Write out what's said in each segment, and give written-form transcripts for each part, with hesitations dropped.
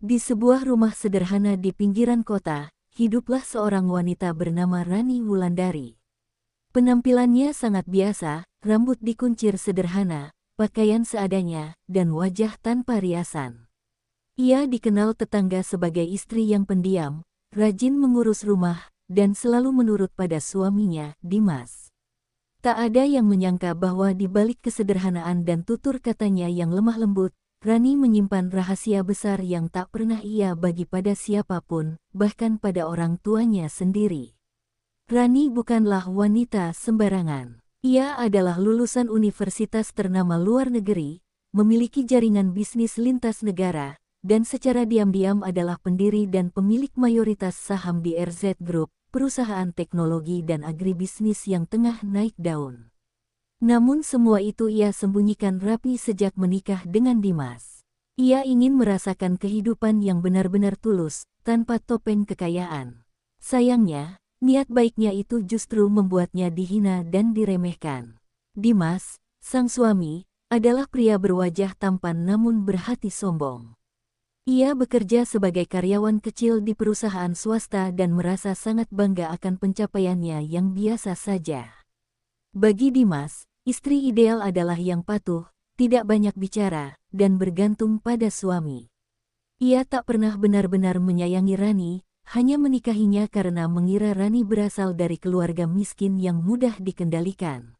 Di sebuah rumah sederhana di pinggiran kota, hiduplah seorang wanita bernama Rani Wulandari. Penampilannya sangat biasa, rambut dikuncir sederhana, pakaian seadanya, dan wajah tanpa riasan. Ia dikenal tetangga sebagai istri yang pendiam, rajin mengurus rumah, dan selalu menurut pada suaminya, Dimas. Tak ada yang menyangka bahwa di balik kesederhanaan dan tutur katanya yang lemah lembut, Rani menyimpan rahasia besar yang tak pernah ia bagi pada siapapun, bahkan pada orang tuanya sendiri. Rani bukanlah wanita sembarangan. Ia adalah lulusan universitas ternama luar negeri, memiliki jaringan bisnis lintas negara, dan secara diam-diam adalah pendiri dan pemilik mayoritas saham di RZ Group, perusahaan teknologi dan agribisnis yang tengah naik daun. Namun semua itu ia sembunyikan rapi sejak menikah dengan Dimas. Ia ingin merasakan kehidupan yang benar-benar tulus, tanpa topeng kekayaan. Sayangnya, niat baiknya itu justru membuatnya dihina dan diremehkan. Dimas, sang suami, adalah pria berwajah tampan namun berhati sombong. Ia bekerja sebagai karyawan kecil di perusahaan swasta dan merasa sangat bangga akan pencapaiannya yang biasa saja. Bagi Dimas, istri ideal adalah yang patuh, tidak banyak bicara, dan bergantung pada suami. Ia tak pernah benar-benar menyayangi Rani, hanya menikahinya karena mengira Rani berasal dari keluarga miskin yang mudah dikendalikan.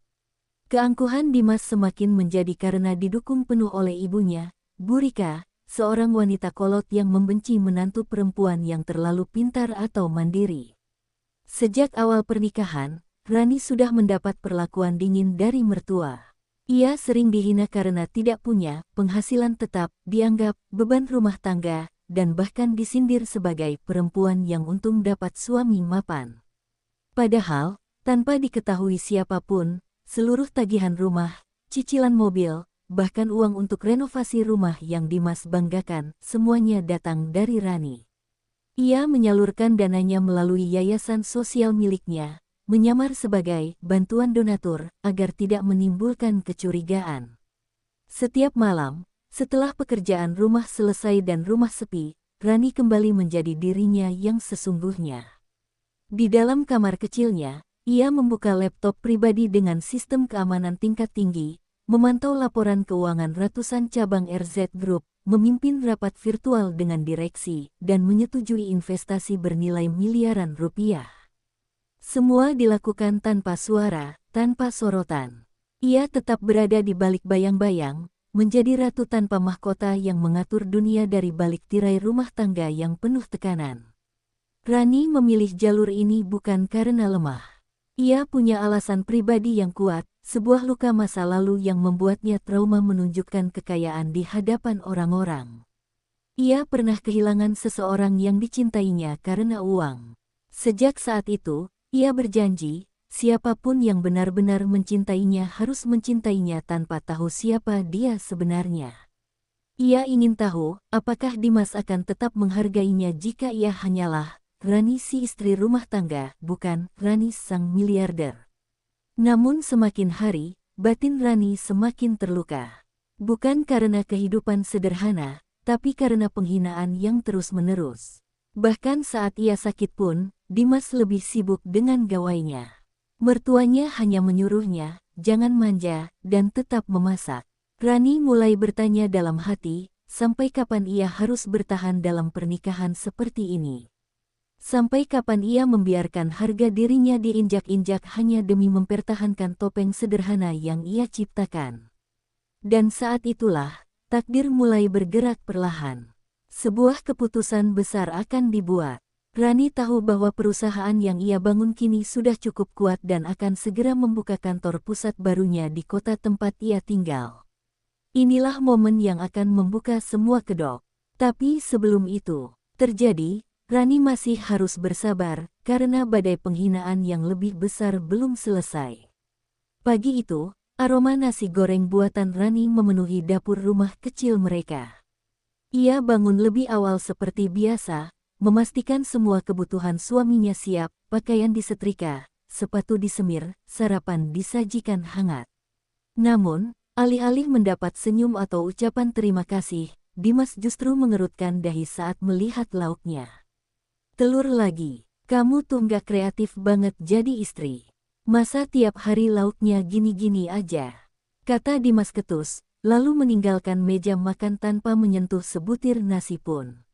Keangkuhan Dimas semakin menjadi karena didukung penuh oleh ibunya, Bu Rika, seorang wanita kolot yang membenci menantu perempuan yang terlalu pintar atau mandiri. Sejak awal pernikahan, Rani sudah mendapat perlakuan dingin dari mertua. Ia sering dihina karena tidak punya penghasilan tetap, dianggap beban rumah tangga, dan bahkan disindir sebagai perempuan yang untung dapat suami mapan. Padahal, tanpa diketahui siapapun, seluruh tagihan rumah, cicilan mobil, bahkan uang untuk renovasi rumah yang Dimas banggakan, semuanya datang dari Rani. Ia menyalurkan dananya melalui yayasan sosial miliknya, menyamar sebagai bantuan donatur agar tidak menimbulkan kecurigaan. Setiap malam, setelah pekerjaan rumah selesai dan rumah sepi, Rani kembali menjadi dirinya yang sesungguhnya. Di dalam kamar kecilnya, ia membuka laptop pribadi dengan sistem keamanan tingkat tinggi, memantau laporan keuangan ratusan cabang RZ Group, memimpin rapat virtual dengan direksi, dan menyetujui investasi bernilai miliaran rupiah. Semua dilakukan tanpa suara, tanpa sorotan. Ia tetap berada di balik bayang-bayang, menjadi ratu tanpa mahkota yang mengatur dunia dari balik tirai rumah tangga yang penuh tekanan. Rani memilih jalur ini bukan karena lemah. Ia punya alasan pribadi yang kuat, sebuah luka masa lalu yang membuatnya trauma menunjukkan kekayaan di hadapan orang-orang. Ia pernah kehilangan seseorang yang dicintainya karena uang. Sejak saat itu, ia berjanji, siapapun yang benar-benar mencintainya harus mencintainya tanpa tahu siapa dia sebenarnya. Ia ingin tahu, apakah Dimas akan tetap menghargainya jika ia hanyalah Rani si istri rumah tangga, bukan Rani sang miliarder. Namun semakin hari, batin Rani semakin terluka. Bukan karena kehidupan sederhana, tapi karena penghinaan yang terus-menerus. Bahkan saat ia sakit pun, Dimas lebih sibuk dengan gawainya. Mertuanya hanya menyuruhnya, jangan manja, dan tetap memasak. Rani mulai bertanya dalam hati, sampai kapan ia harus bertahan dalam pernikahan seperti ini? Sampai kapan ia membiarkan harga dirinya diinjak-injak hanya demi mempertahankan topeng sederhana yang ia ciptakan? Dan saat itulah, takdir mulai bergerak perlahan. Sebuah keputusan besar akan dibuat. Rani tahu bahwa perusahaan yang ia bangun kini sudah cukup kuat dan akan segera membuka kantor pusat barunya di kota tempat ia tinggal. Inilah momen yang akan membuka semua kedok. Tapi sebelum itu terjadi, Rani masih harus bersabar, karena badai penghinaan yang lebih besar belum selesai. Pagi itu, aroma nasi goreng buatan Rani memenuhi dapur rumah kecil mereka. Ia bangun lebih awal seperti biasa, memastikan semua kebutuhan suaminya siap, pakaian disetrika, sepatu disemir, sarapan disajikan hangat. Namun, alih-alih mendapat senyum atau ucapan terima kasih, Dimas justru mengerutkan dahi saat melihat lauknya. Telur lagi, kamu tuh nggak kreatif banget jadi istri. Masa tiap hari lauknya gini-gini aja? Kata Dimas ketus, lalu meninggalkan meja makan tanpa menyentuh sebutir nasi pun.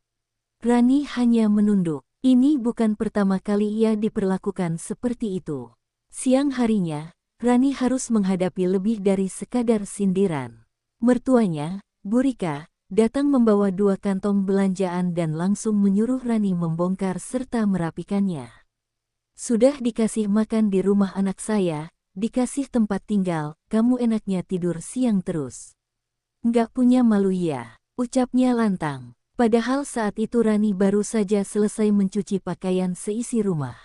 Rani hanya menunduk. Ini bukan pertama kali ia diperlakukan seperti itu. Siang harinya, Rani harus menghadapi lebih dari sekadar sindiran. Mertuanya, Bu Rika, datang membawa 2 kantong belanjaan dan langsung menyuruh Rani membongkar serta merapikannya. Sudah dikasih makan di rumah anak saya, dikasih tempat tinggal, kamu enaknya tidur siang terus. Nggak punya malu ya, ucapnya lantang. Padahal saat itu Rani baru saja selesai mencuci pakaian seisi rumah.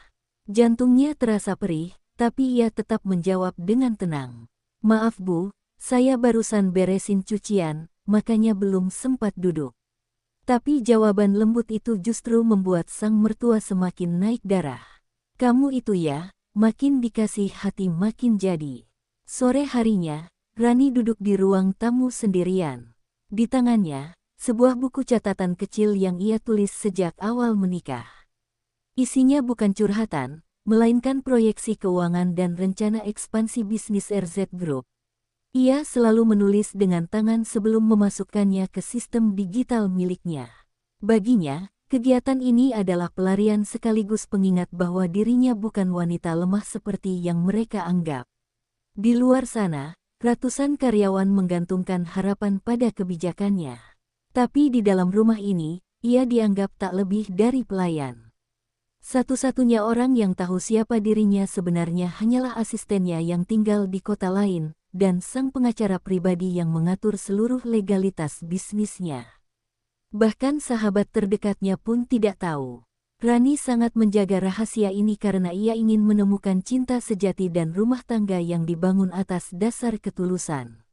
Jantungnya terasa perih, tapi ia tetap menjawab dengan tenang. Maaf Bu, saya barusan beresin cucian, makanya belum sempat duduk. Tapi jawaban lembut itu justru membuat sang mertua semakin naik darah. Kamu itu ya, makin dikasih hati makin jadi. Sore harinya, Rani duduk di ruang tamu sendirian. Di tangannya, sebuah buku catatan kecil yang ia tulis sejak awal menikah. Isinya bukan curhatan, melainkan proyeksi keuangan dan rencana ekspansi bisnis RZ Group. Ia selalu menulis dengan tangan sebelum memasukkannya ke sistem digital miliknya. Baginya, kegiatan ini adalah pelarian sekaligus pengingat bahwa dirinya bukan wanita lemah seperti yang mereka anggap. Di luar sana, ratusan karyawan menggantungkan harapan pada kebijakannya. Tapi di dalam rumah ini, ia dianggap tak lebih dari pelayan. Satu-satunya orang yang tahu siapa dirinya sebenarnya hanyalah asistennya yang tinggal di kota lain, dan sang pengacara pribadi yang mengatur seluruh legalitas bisnisnya. Bahkan sahabat terdekatnya pun tidak tahu. Rani sangat menjaga rahasia ini karena ia ingin menemukan cinta sejati dan rumah tangga yang dibangun atas dasar ketulusan.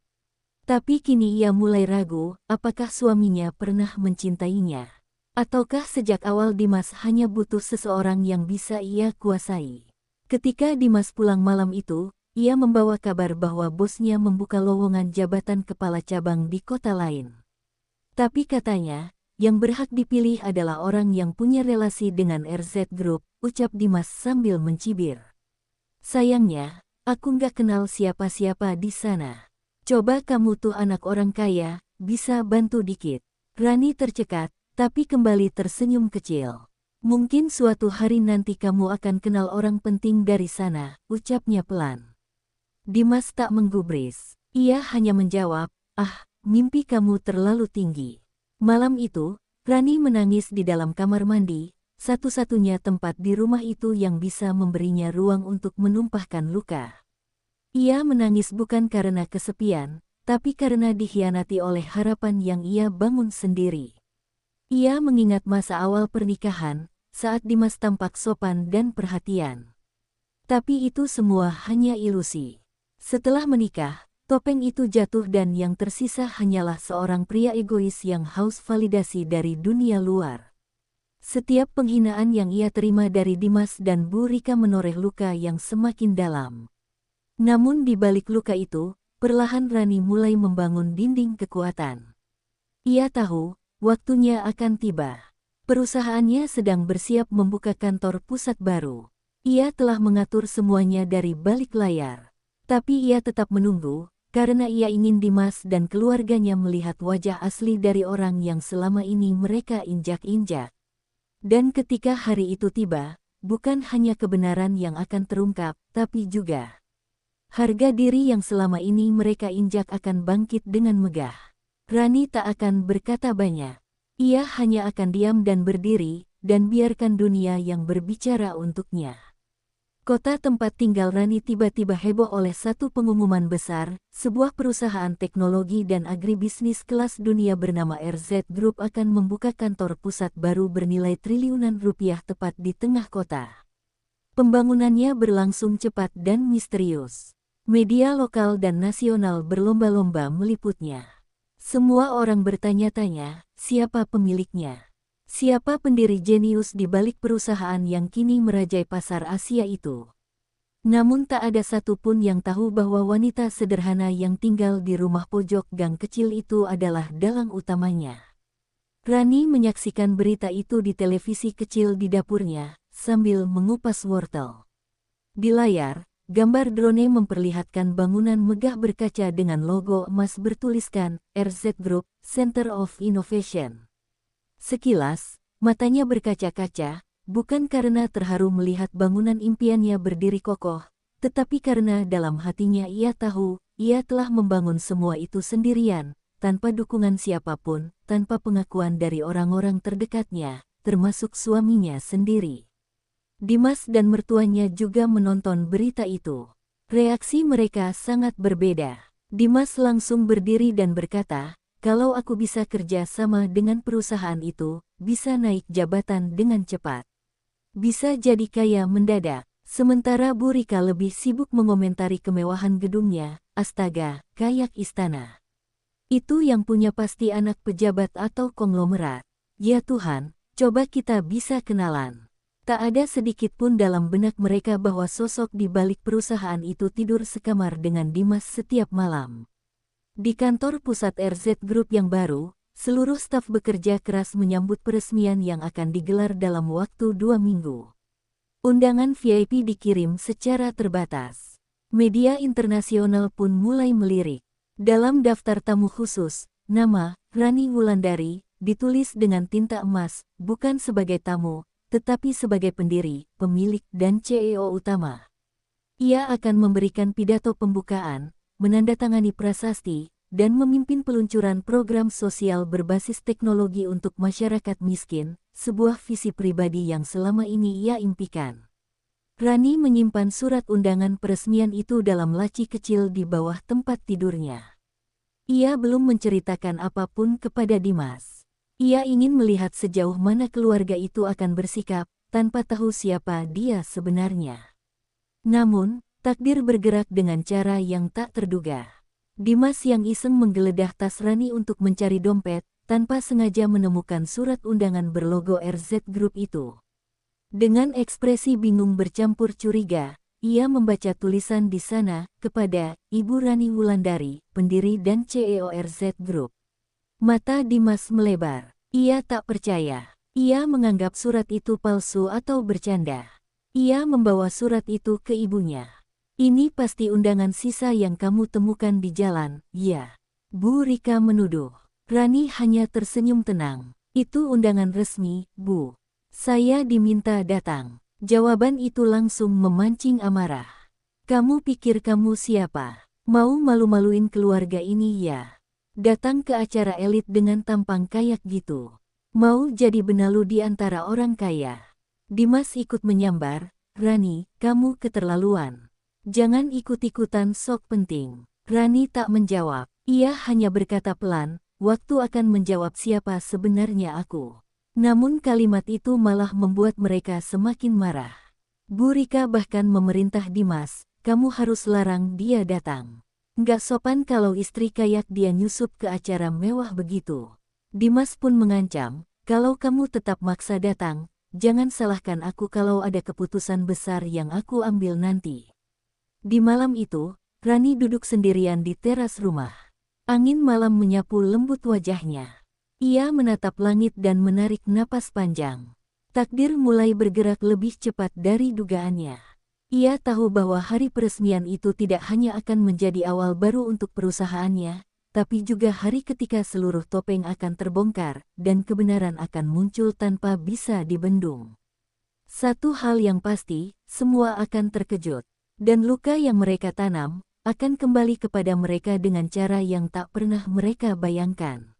Tapi kini ia mulai ragu, apakah suaminya pernah mencintainya? Ataukah sejak awal Dimas hanya butuh seseorang yang bisa ia kuasai? Ketika Dimas pulang malam itu, ia membawa kabar bahwa bosnya membuka lowongan jabatan kepala cabang di kota lain. Tapi katanya, yang berhak dipilih adalah orang yang punya relasi dengan RZ Group, ucap Dimas sambil mencibir. Sayangnya, aku nggak kenal siapa-siapa di sana. Coba kamu tuh anak orang kaya, bisa bantu dikit. Rani tercekat, tapi kembali tersenyum kecil. Mungkin suatu hari nanti kamu akan kenal orang penting dari sana, ucapnya pelan. Dimas tak menggubris. Ia hanya menjawab, mimpi kamu terlalu tinggi. Malam itu, Rani menangis di dalam kamar mandi, satu-satunya tempat di rumah itu yang bisa memberinya ruang untuk menumpahkan luka. Ia menangis bukan karena kesepian, tapi karena dikhianati oleh harapan yang ia bangun sendiri. Ia mengingat masa awal pernikahan, saat Dimas tampak sopan dan perhatian. Tapi itu semua hanya ilusi. Setelah menikah, topeng itu jatuh dan yang tersisa hanyalah seorang pria egois yang haus validasi dari dunia luar. Setiap penghinaan yang ia terima dari Dimas dan Bu Rika menoreh luka yang semakin dalam. Namun di balik luka itu, perlahan Rani mulai membangun dinding kekuatan. Ia tahu, waktunya akan tiba. Perusahaannya sedang bersiap membuka kantor pusat baru. Ia telah mengatur semuanya dari balik layar. Tapi ia tetap menunggu, karena ia ingin Dimas dan keluarganya melihat wajah asli dari orang yang selama ini mereka injak-injak. Dan ketika hari itu tiba, bukan hanya kebenaran yang akan terungkap, tapi juga harga diri yang selama ini mereka injak akan bangkit dengan megah. Rani tak akan berkata banyak. Ia hanya akan diam dan berdiri, dan biarkan dunia yang berbicara untuknya. Kota tempat tinggal Rani tiba-tiba heboh oleh satu pengumuman besar, sebuah perusahaan teknologi dan agribisnis kelas dunia bernama RZ Group akan membuka kantor pusat baru bernilai triliunan rupiah tepat di tengah kota. Pembangunannya berlangsung cepat dan misterius. Media lokal dan nasional berlomba-lomba meliputnya. Semua orang bertanya-tanya, siapa pemiliknya? Siapa pendiri jenius di balik perusahaan yang kini merajai pasar Asia itu? Namun tak ada satupun yang tahu bahwa wanita sederhana yang tinggal di rumah pojok gang kecil itu adalah dalang utamanya. Rani menyaksikan berita itu di televisi kecil di dapurnya, sambil mengupas wortel. Di layar, gambar drone memperlihatkan bangunan megah berkaca dengan logo emas bertuliskan RZ Group, Center of Innovation. Sekilas, matanya berkaca-kaca, bukan karena terharu melihat bangunan impiannya berdiri kokoh, tetapi karena dalam hatinya ia tahu, ia telah membangun semua itu sendirian, tanpa dukungan siapapun, tanpa pengakuan dari orang-orang terdekatnya, termasuk suaminya sendiri. Dimas dan mertuanya juga menonton berita itu. Reaksi mereka sangat berbeda. Dimas langsung berdiri dan berkata, "Kalau aku bisa kerja sama dengan perusahaan itu, bisa naik jabatan dengan cepat. Bisa jadi kaya mendadak." Sementara Bu Rika lebih sibuk mengomentari kemewahan gedungnya. Astaga, kayak istana. Itu yang punya pasti anak pejabat atau konglomerat. Ya Tuhan, coba kita bisa kenalan. Tak ada sedikit pun dalam benak mereka bahwa sosok di balik perusahaan itu tidur sekamar dengan Dimas setiap malam. Di kantor pusat RZ Group yang baru, seluruh staf bekerja keras menyambut peresmian yang akan digelar dalam waktu 2 minggu. Undangan VIP dikirim secara terbatas. Media internasional pun mulai melirik. Dalam daftar tamu khusus, nama Rani Wulandari ditulis dengan tinta emas, bukan sebagai tamu, tetapi sebagai pendiri, pemilik, dan CEO utama. Ia akan memberikan pidato pembukaan, menandatangani prasasti, dan memimpin peluncuran program sosial berbasis teknologi untuk masyarakat miskin, sebuah visi pribadi yang selama ini ia impikan. Rani menyimpan surat undangan peresmian itu dalam laci kecil di bawah tempat tidurnya. Ia belum menceritakan apapun kepada Dimas. Ia ingin melihat sejauh mana keluarga itu akan bersikap, tanpa tahu siapa dia sebenarnya. Namun, takdir bergerak dengan cara yang tak terduga. Dimas yang iseng menggeledah tas Rani untuk mencari dompet, tanpa sengaja menemukan surat undangan berlogo RZ Group itu. Dengan ekspresi bingung bercampur curiga, ia membaca tulisan di sana, kepada Ibu Rani Wulandari, pendiri dan CEO RZ Group. Mata Dimas melebar. Ia tak percaya. Ia menganggap surat itu palsu atau bercanda. Ia membawa surat itu ke ibunya. "Ini pasti undangan sisa yang kamu temukan di jalan, ya?" Bu Rika menuduh. Rani hanya tersenyum tenang. "Itu undangan resmi, Bu. Saya diminta datang." Jawaban itu langsung memancing amarah. "Kamu pikir kamu siapa? Mau malu-maluin keluarga ini ya? Datang ke acara elit dengan tampang kayak gitu. Mau jadi benalu di antara orang kaya." Dimas ikut menyambar, "Rani, kamu keterlaluan. Jangan ikut-ikutan sok penting." Rani tak menjawab. Ia hanya berkata pelan, "Waktu akan menjawab siapa sebenarnya aku." Namun kalimat itu malah membuat mereka semakin marah. Bu Rika bahkan memerintah Dimas, "Kamu harus larang dia datang. Nggak sopan kalau istri kayak dia nyusup ke acara mewah begitu." Dimas pun mengancam, "Kalau kamu tetap maksa datang, jangan salahkan aku kalau ada keputusan besar yang aku ambil nanti." Di malam itu, Rani duduk sendirian di teras rumah. Angin malam menyapu lembut wajahnya. Ia menatap langit dan menarik napas panjang. Takdir mulai bergerak lebih cepat dari dugaannya. Ia tahu bahwa hari peresmian itu tidak hanya akan menjadi awal baru untuk perusahaannya, tapi juga hari ketika seluruh topeng akan terbongkar dan kebenaran akan muncul tanpa bisa dibendung. Satu hal yang pasti, semua akan terkejut, dan luka yang mereka tanam akan kembali kepada mereka dengan cara yang tak pernah mereka bayangkan.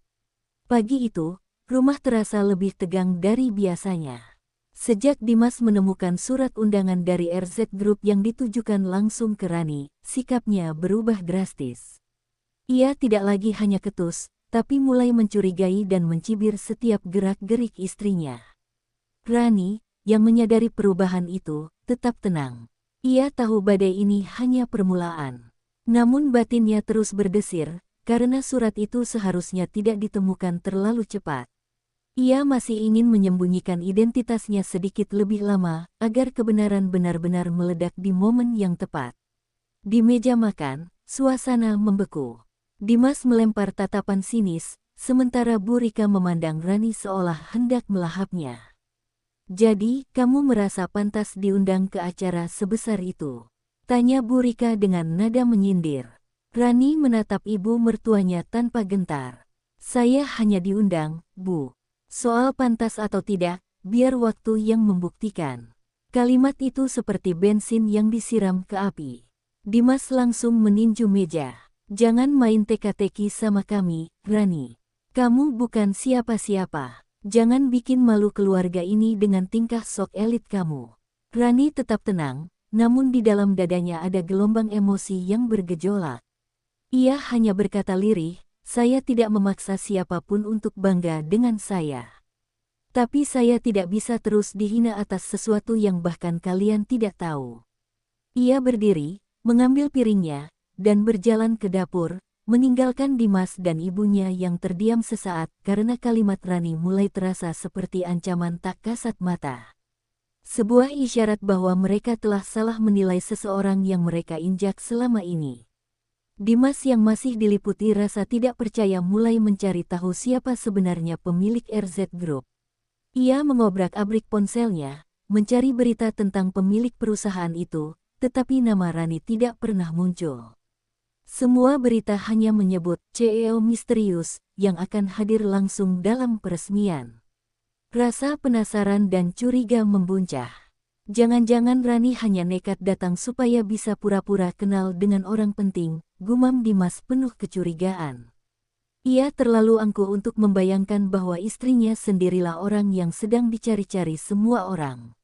Pagi itu, rumah terasa lebih tegang dari biasanya. Sejak Dimas menemukan surat undangan dari RZ Group yang ditujukan langsung ke Rani, sikapnya berubah drastis. Ia tidak lagi hanya ketus, tapi mulai mencurigai dan mencibir setiap gerak-gerik istrinya. Rani, yang menyadari perubahan itu, tetap tenang. Ia tahu badai ini hanya permulaan. Namun batinnya terus berdesir, karena surat itu seharusnya tidak ditemukan terlalu cepat. Ia masih ingin menyembunyikan identitasnya sedikit lebih lama, agar kebenaran benar-benar meledak di momen yang tepat. Di meja makan, suasana membeku. Dimas melempar tatapan sinis, sementara Bu Rika memandang Rani seolah hendak melahapnya. "Jadi, kamu merasa pantas diundang ke acara sebesar itu?" tanya Bu Rika dengan nada menyindir. Rani menatap ibu mertuanya tanpa gentar. "Saya hanya diundang, Bu. Soal pantas atau tidak, biar waktu yang membuktikan." Kalimat itu seperti bensin yang disiram ke api. Dimas langsung meninju meja. "Jangan main teka-teki sama kami, Rani. Kamu bukan siapa-siapa. Jangan bikin malu keluarga ini dengan tingkah sok elit kamu." Rani tetap tenang, namun di dalam dadanya ada gelombang emosi yang bergejolak. Ia hanya berkata lirih, "Saya tidak memaksa siapapun untuk bangga dengan saya. Tapi saya tidak bisa terus dihina atas sesuatu yang bahkan kalian tidak tahu." Ia berdiri, mengambil piringnya, dan berjalan ke dapur, meninggalkan Dimas dan ibunya yang terdiam sesaat karena kalimat Rani mulai terasa seperti ancaman tak kasat mata. Sebuah isyarat bahwa mereka telah salah menilai seseorang yang mereka injak selama ini. Dimas yang masih diliputi rasa tidak percaya mulai mencari tahu siapa sebenarnya pemilik RZ Group. Ia mengobrak-abrik ponselnya, mencari berita tentang pemilik perusahaan itu, tetapi nama Rani tidak pernah muncul. Semua berita hanya menyebut CEO misterius yang akan hadir langsung dalam peresmian. Rasa penasaran dan curiga membuncah. Jangan-jangan Rani hanya nekat datang supaya bisa pura-pura kenal dengan orang penting, gumam Dimas penuh kecurigaan. Ia terlalu angkuh untuk membayangkan bahwa istrinya sendirilah orang yang sedang dicari-cari semua orang.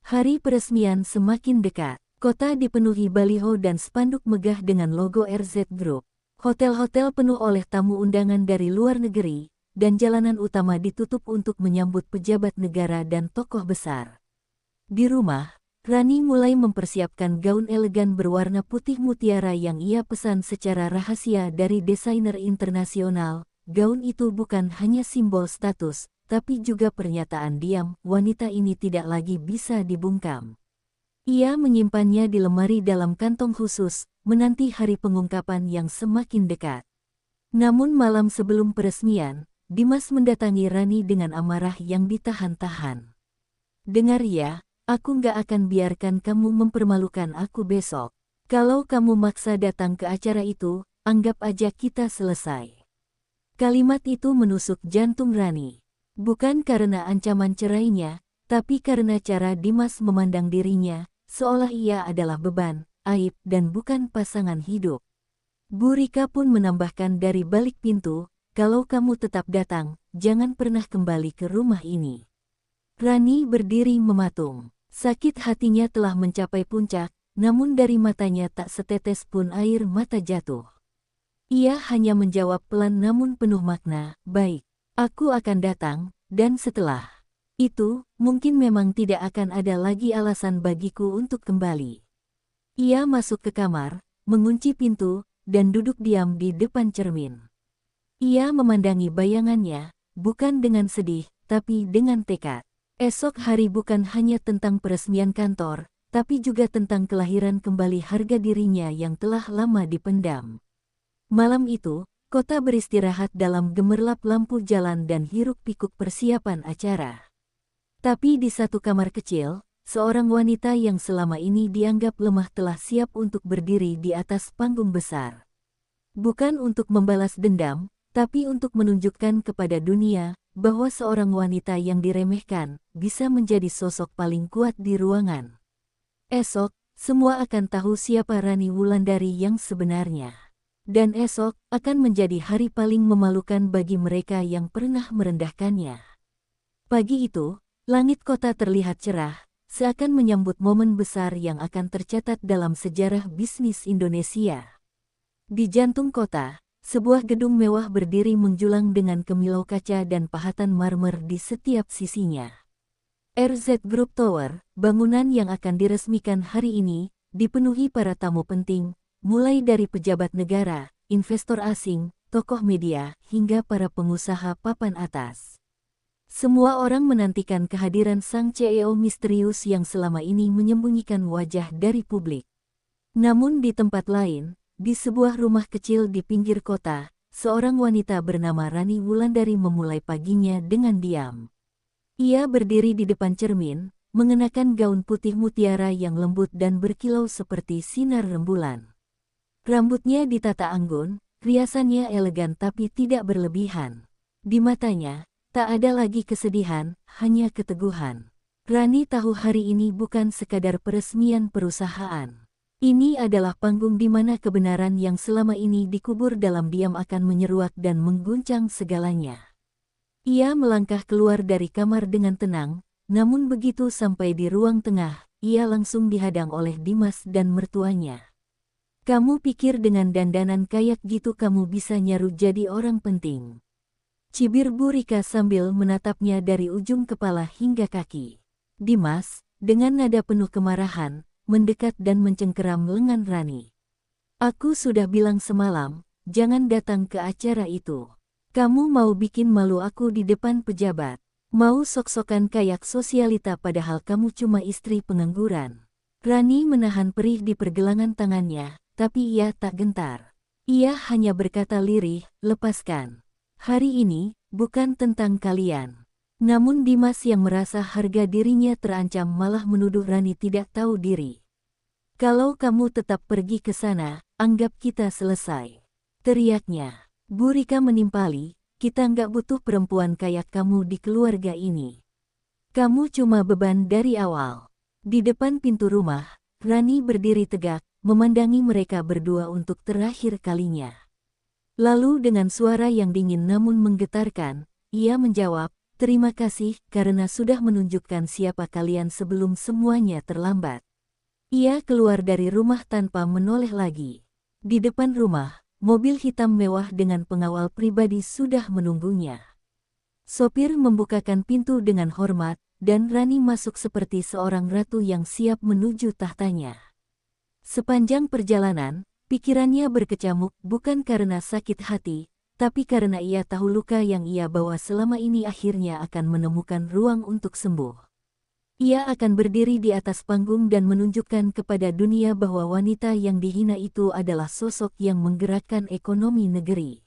Hari peresmian semakin dekat. Kota dipenuhi baliho dan spanduk megah dengan logo RZ Group. Hotel-hotel penuh oleh tamu undangan dari luar negeri, dan jalanan utama ditutup untuk menyambut pejabat negara dan tokoh besar. Di rumah, Rani mulai mempersiapkan gaun elegan berwarna putih mutiara yang ia pesan secara rahasia dari desainer internasional. Gaun itu bukan hanya simbol status, tapi juga pernyataan diam, wanita ini tidak lagi bisa dibungkam. Ia menyimpannya di lemari dalam kantong khusus, menanti hari pengungkapan yang semakin dekat. Namun malam sebelum peresmian, Dimas mendatangi Rani dengan amarah yang ditahan-tahan. "Dengar ya, aku nggak akan biarkan kamu mempermalukan aku besok. Kalau kamu maksa datang ke acara itu, anggap aja kita selesai." Kalimat itu menusuk jantung Rani. Bukan karena ancaman cerainya, tapi karena cara Dimas memandang dirinya, seolah ia adalah beban, aib, dan bukan pasangan hidup. Bu Rika pun menambahkan dari balik pintu, "Kalau kamu tetap datang, jangan pernah kembali ke rumah ini." Rani berdiri mematung. Sakit hatinya telah mencapai puncak, namun dari matanya tak setetes pun air mata jatuh. Ia hanya menjawab pelan namun penuh makna, "Baik, aku akan datang, dan setelah itu, mungkin memang tidak akan ada lagi alasan bagiku untuk kembali." Ia masuk ke kamar, mengunci pintu, dan duduk diam di depan cermin. Ia memandangi bayangannya, bukan dengan sedih, tapi dengan tekad. Esok hari bukan hanya tentang peresmian kantor, tapi juga tentang kelahiran kembali harga dirinya yang telah lama dipendam. Malam itu, kota beristirahat dalam gemerlap lampu jalan dan hiruk-pikuk persiapan acara. Tapi di satu kamar kecil, seorang wanita yang selama ini dianggap lemah telah siap untuk berdiri di atas panggung besar. Bukan untuk membalas dendam, tapi untuk menunjukkan kepada dunia bahwa seorang wanita yang diremehkan bisa menjadi sosok paling kuat di ruangan. Esok, semua akan tahu siapa Rani Wulandari yang sebenarnya. Dan esok akan menjadi hari paling memalukan bagi mereka yang pernah merendahkannya. Pagi itu, langit kota terlihat cerah, seakan menyambut momen besar yang akan tercatat dalam sejarah bisnis Indonesia. Di jantung kota, sebuah gedung mewah berdiri menjulang dengan kemilau kaca dan pahatan marmer di setiap sisinya. RZ Group Tower, bangunan yang akan diresmikan hari ini, dipenuhi para tamu penting, mulai dari pejabat negara, investor asing, tokoh media, hingga para pengusaha papan atas. Semua orang menantikan kehadiran sang CEO misterius yang selama ini menyembunyikan wajah dari publik. Namun di tempat lain, di sebuah rumah kecil di pinggir kota, seorang wanita bernama Rani Wulandari memulai paginya dengan diam. Ia berdiri di depan cermin, mengenakan gaun putih mutiara yang lembut dan berkilau seperti sinar rembulan. Rambutnya ditata anggun, riasannya elegan tapi tidak berlebihan. Di matanya, tak ada lagi kesedihan, hanya keteguhan. Rani tahu hari ini bukan sekadar peresmian perusahaan. Ini adalah panggung di mana kebenaran yang selama ini dikubur dalam diam akan menyeruak dan mengguncang segalanya. Ia melangkah keluar dari kamar dengan tenang, namun begitu sampai di ruang tengah, ia langsung dihadang oleh Dimas dan mertuanya. "Kamu pikir dengan dandanan kayak gitu kamu bisa nyaru jadi orang penting?" cibir Bu Rika sambil menatapnya dari ujung kepala hingga kaki. Dimas, dengan nada penuh kemarahan, mendekat dan mencengkeram lengan Rani. "Aku sudah bilang semalam, jangan datang ke acara itu. Kamu mau bikin malu aku di depan pejabat. Mau sok-sokan kayak sosialita padahal kamu cuma istri pengangguran." Rani menahan perih di pergelangan tangannya, tapi ia tak gentar. Ia hanya berkata lirih, "Lepaskan. Hari ini, bukan tentang kalian." Namun Dimas yang merasa harga dirinya terancam malah menuduh Rani tidak tahu diri. "Kalau kamu tetap pergi ke sana, anggap kita selesai," teriaknya. Bu Rika menimpali, "Kita nggak butuh perempuan kayak kamu di keluarga ini. Kamu cuma beban dari awal." Di depan pintu rumah, Rani berdiri tegak, memandangi mereka berdua untuk terakhir kalinya. Lalu dengan suara yang dingin namun menggetarkan, ia menjawab, "Terima kasih karena sudah menunjukkan siapa kalian sebelum semuanya terlambat." Ia keluar dari rumah tanpa menoleh lagi. Di depan rumah, mobil hitam mewah dengan pengawal pribadi sudah menunggunya. Sopir membukakan pintu dengan hormat, dan Rani masuk seperti seorang ratu yang siap menuju tahtanya. Sepanjang perjalanan, pikirannya berkecamuk bukan karena sakit hati, tapi karena ia tahu luka yang ia bawa selama ini akhirnya akan menemukan ruang untuk sembuh. Ia akan berdiri di atas panggung dan menunjukkan kepada dunia bahwa wanita yang dihina itu adalah sosok yang menggerakkan ekonomi negeri.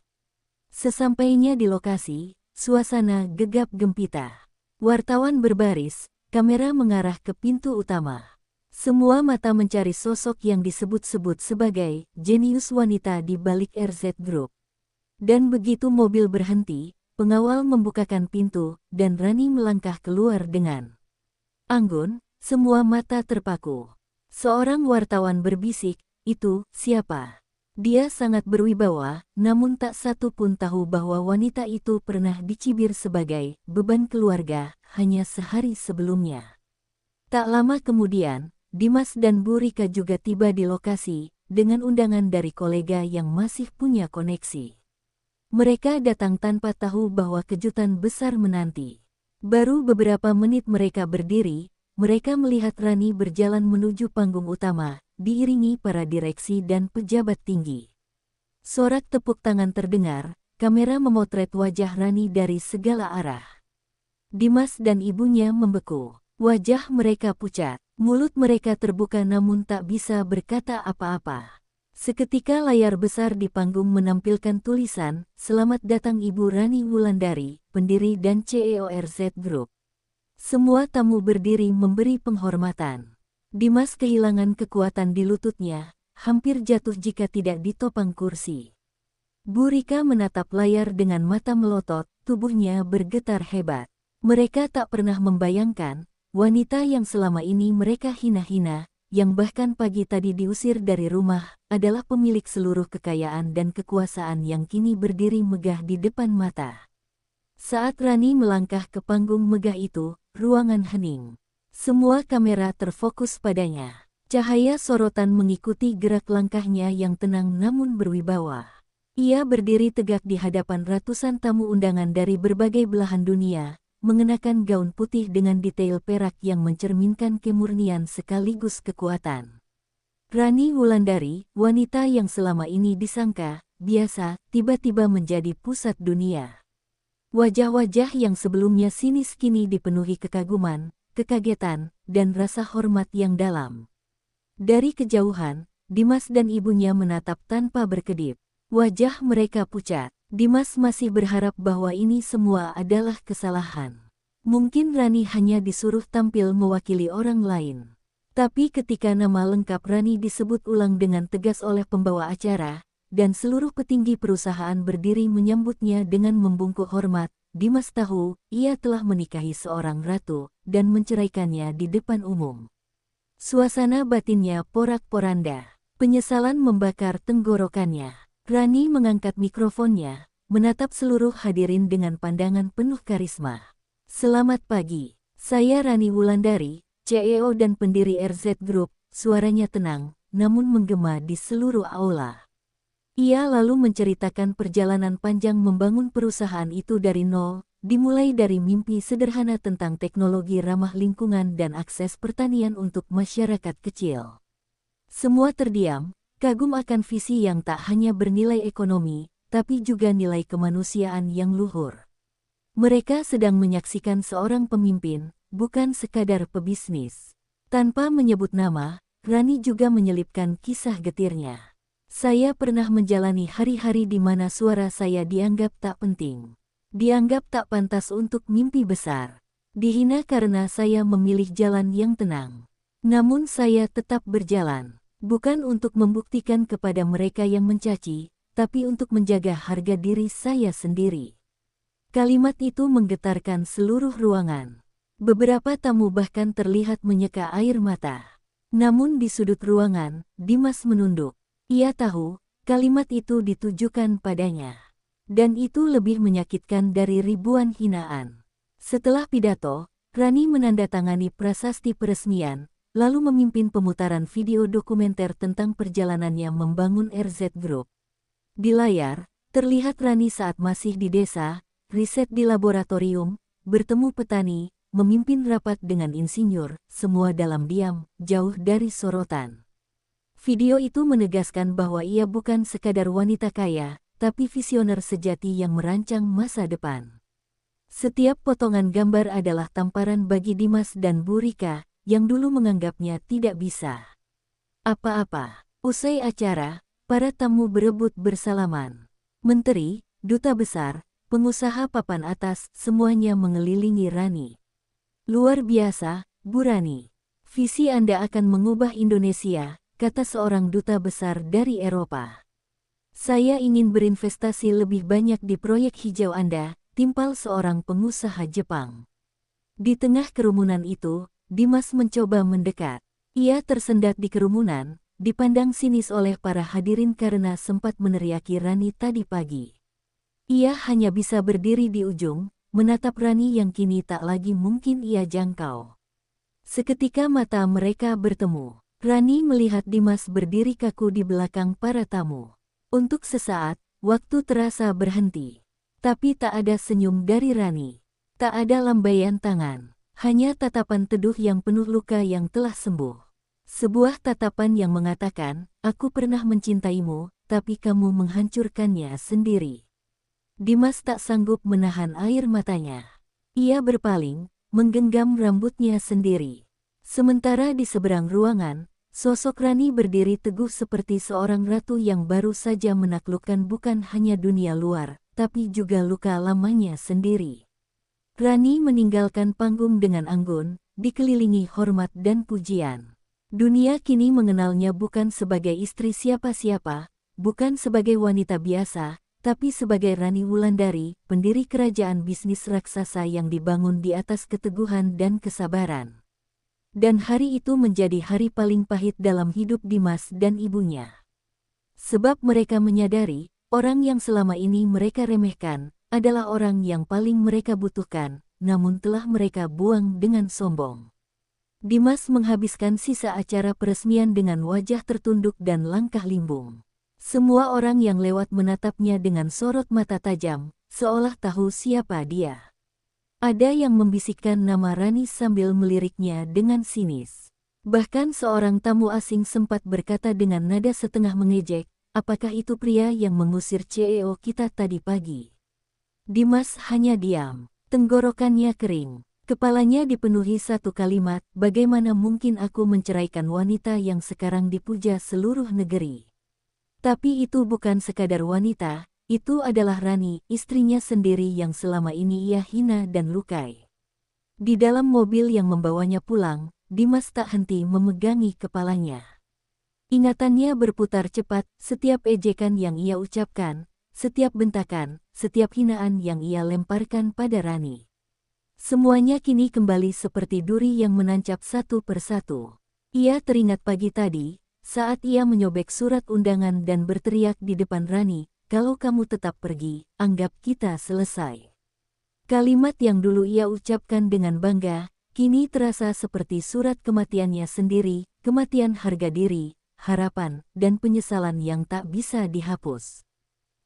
Sesampainya di lokasi, suasana gegap gempita. Wartawan berbaris, kamera mengarah ke pintu utama. Semua mata mencari sosok yang disebut-sebut sebagai jenius wanita di balik RZ Group. Dan begitu mobil berhenti, pengawal membukakan pintu, dan Rani melangkah keluar dengan anggun. Semua mata terpaku. Seorang wartawan berbisik, "Itu siapa?" Dia sangat berwibawa, namun tak satu pun tahu bahwa wanita itu pernah dicibir sebagai beban keluarga hanya sehari sebelumnya. Tak lama kemudian, Dimas dan Bu Rika juga tiba di lokasi, dengan undangan dari kolega yang masih punya koneksi. Mereka datang tanpa tahu bahwa kejutan besar menanti. Baru beberapa menit mereka berdiri, mereka melihat Rani berjalan menuju panggung utama, diiringi para direksi dan pejabat tinggi. Sorak tepuk tangan terdengar, kamera memotret wajah Rani dari segala arah. Dimas dan ibunya membeku. Wajah mereka pucat, mulut mereka terbuka namun tak bisa berkata apa-apa. Seketika layar besar di panggung menampilkan tulisan, "Selamat datang Ibu Rani Wulandari, pendiri dan CEO RZ Group." Semua tamu berdiri memberi penghormatan. Dimas kehilangan kekuatan di lututnya, hampir jatuh jika tidak ditopang kursi. Bu Rika menatap layar dengan mata melotot, tubuhnya bergetar hebat. Mereka tak pernah membayangkan, wanita yang selama ini mereka hina-hina, yang bahkan pagi tadi diusir dari rumah, adalah pemilik seluruh kekayaan dan kekuasaan yang kini berdiri megah di depan mata. Saat Rani melangkah ke panggung megah itu, ruangan hening. Semua kamera terfokus padanya. Cahaya sorotan mengikuti gerak langkahnya yang tenang namun berwibawa. Ia berdiri tegak di hadapan ratusan tamu undangan dari berbagai belahan dunia, mengenakan gaun putih dengan detail perak yang mencerminkan kemurnian sekaligus kekuatan. Rani Wulandari, wanita yang selama ini disangka biasa, tiba-tiba menjadi pusat dunia. Wajah-wajah yang sebelumnya sinis kini dipenuhi kekaguman, kekagetan, dan rasa hormat yang dalam. Dari kejauhan, Dimas dan ibunya menatap tanpa berkedip. Wajah mereka pucat, Dimas masih berharap bahwa ini semua adalah kesalahan. Mungkin Rani hanya disuruh tampil mewakili orang lain. Tapi ketika nama lengkap Rani disebut ulang dengan tegas oleh pembawa acara, dan seluruh petinggi perusahaan berdiri menyambutnya dengan membungkuk hormat, Dimas tahu ia telah menikahi seorang ratu dan menceraikannya di depan umum. Suasana batinnya porak-poranda. Penyesalan membakar tenggorokannya. Rani mengangkat mikrofonnya, menatap seluruh hadirin dengan pandangan penuh karisma. Selamat pagi, saya Rani Wulandari, CEO dan pendiri RZ Group. Suaranya tenang, namun menggema di seluruh aula. Ia lalu menceritakan perjalanan panjang membangun perusahaan itu dari nol, dimulai dari mimpi sederhana tentang teknologi ramah lingkungan dan akses pertanian untuk masyarakat kecil. Semua terdiam, kagum akan visi yang tak hanya bernilai ekonomi, tapi juga nilai kemanusiaan yang luhur. Mereka sedang menyaksikan seorang pemimpin, bukan sekadar pebisnis. Tanpa menyebut nama, Rani juga menyelipkan kisah getirnya. Saya pernah menjalani hari-hari di mana suara saya dianggap tak penting. Dianggap tak pantas untuk mimpi besar. Dihina karena saya memilih jalan yang tenang. Namun saya tetap berjalan. Bukan untuk membuktikan kepada mereka yang mencaci, tapi untuk menjaga harga diri saya sendiri. Kalimat itu menggetarkan seluruh ruangan. Beberapa tamu bahkan terlihat menyeka air mata. Namun di sudut ruangan, Dimas menunduk. Ia tahu, kalimat itu ditujukan padanya. Dan itu lebih menyakitkan dari ribuan hinaan. Setelah pidato, Rani menandatangani prasasti peresmian, lalu memimpin pemutaran video dokumenter tentang perjalanannya membangun RZ Group. Di layar, terlihat Rani saat masih di desa, riset di laboratorium, bertemu petani, memimpin rapat dengan insinyur, semua dalam diam, jauh dari sorotan. Video itu menegaskan bahwa ia bukan sekadar wanita kaya, tapi visioner sejati yang merancang masa depan. Setiap potongan gambar adalah tamparan bagi Dimas dan Bu Rika, yang dulu menganggapnya tidak bisa apa-apa. Usai acara, para tamu berebut bersalaman. Menteri, duta besar, pengusaha papan atas, semuanya mengelilingi Rani. Luar biasa, Bu Rani. Visi Anda akan mengubah Indonesia, kata seorang duta besar dari Eropa. Saya ingin berinvestasi lebih banyak di proyek hijau Anda, timpal seorang pengusaha Jepang. Di tengah kerumunan itu, Dimas mencoba mendekat. Ia tersendat di kerumunan, dipandang sinis oleh para hadirin karena sempat meneriaki Rani tadi pagi. Ia hanya bisa berdiri di ujung, menatap Rani yang kini tak lagi mungkin ia jangkau. Seketika mata mereka bertemu. Rani melihat Dimas berdiri kaku di belakang para tamu. Untuk sesaat, waktu terasa berhenti. Tapi tak ada senyum dari Rani. Tak ada lambaian tangan. Hanya tatapan teduh yang penuh luka yang telah sembuh. Sebuah tatapan yang mengatakan, aku pernah mencintaimu, tapi kamu menghancurkannya sendiri. Dimas tak sanggup menahan air matanya. Ia berpaling, menggenggam rambutnya sendiri. Sementara di seberang ruangan, sosok Rani berdiri teguh seperti seorang ratu yang baru saja menaklukkan bukan hanya dunia luar, tapi juga luka lamanya sendiri. Rani meninggalkan panggung dengan anggun, dikelilingi hormat dan pujian. Dunia kini mengenalnya bukan sebagai istri siapa-siapa, bukan sebagai wanita biasa, tapi sebagai Rani Wulandari, pendiri kerajaan bisnis raksasa yang dibangun di atas keteguhan dan kesabaran. Dan hari itu menjadi hari paling pahit dalam hidup Dimas dan ibunya. Sebab mereka menyadari, orang yang selama ini mereka remehkan, adalah orang yang paling mereka butuhkan, namun telah mereka buang dengan sombong. Dimas menghabiskan sisa acara peresmian dengan wajah tertunduk dan langkah limbung. Semua orang yang lewat menatapnya dengan sorot mata tajam, seolah tahu siapa dia. Ada yang membisikkan nama Rani sambil meliriknya dengan sinis. Bahkan seorang tamu asing sempat berkata dengan nada setengah mengejek, apakah itu pria yang mengusir CEO kita tadi pagi? Dimas hanya diam, tenggorokannya kering. Kepalanya dipenuhi satu kalimat, bagaimana mungkin aku menceraikan wanita yang sekarang dipuja seluruh negeri? Tapi itu bukan sekadar wanita, itu adalah Rani, istrinya sendiri yang selama ini ia hina dan lukai. Di dalam mobil yang membawanya pulang, Dimas tak henti memegangi kepalanya. Ingatannya berputar cepat, setiap ejekan yang ia ucapkan, setiap bentakan, setiap hinaan yang ia lemparkan pada Rani. Semuanya kini kembali seperti duri yang menancap satu persatu. Ia teringat pagi tadi, saat ia menyobek surat undangan dan berteriak di depan Rani, "Kalau kamu tetap pergi, anggap kita selesai." Kalimat yang dulu ia ucapkan dengan bangga, kini terasa seperti surat kematiannya sendiri, kematian harga diri, harapan, dan penyesalan yang tak bisa dihapus.